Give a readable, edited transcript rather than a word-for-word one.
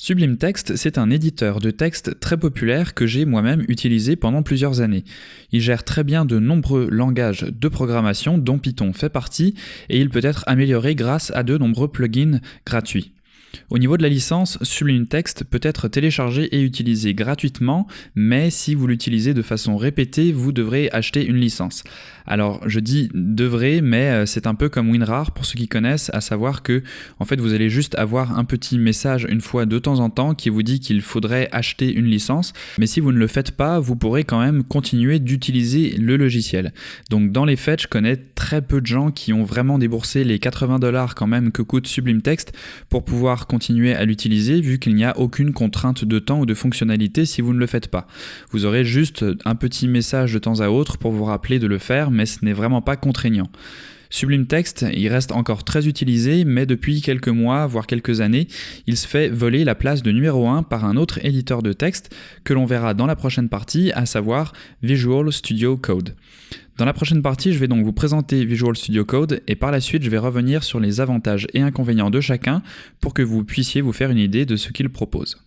Sublime Text, c'est un éditeur de texte très populaire que j'ai moi-même utilisé pendant plusieurs années. Il gère très bien de nombreux langages de programmation dont Python fait partie et il peut être amélioré grâce à de nombreux plugins gratuits. Au niveau de la licence, Sublime Text peut être téléchargé et utilisé gratuitement, mais si vous l'utilisez de façon répétée, vous devrez acheter une licence. Alors, je dis devrez, mais c'est un peu comme WinRAR pour ceux qui connaissent, à savoir que en fait, vous allez juste avoir un petit message une fois de temps en temps qui vous dit qu'il faudrait acheter une licence, mais si vous ne le faites pas, vous pourrez quand même continuer d'utiliser le logiciel. Donc dans les faits, je connais très peu de gens qui ont vraiment déboursé les $80 quand même que coûte Sublime Text pour pouvoir continuer à l'utiliser vu qu'il n'y a aucune contrainte de temps ou de fonctionnalité si vous ne le faites pas. Vous aurez juste un petit message de temps à autre pour vous rappeler de le faire, mais ce n'est vraiment pas contraignant. Sublime Text, il reste encore très utilisé, mais depuis quelques mois, voire quelques années, il se fait voler la place de numéro 1 par un autre éditeur de texte que l'on verra dans la prochaine partie, à savoir Visual Studio Code. Dans la prochaine partie, je vais donc vous présenter Visual Studio Code et par la suite, je vais revenir sur les avantages et inconvénients de chacun pour que vous puissiez vous faire une idée de ce qu'il propose.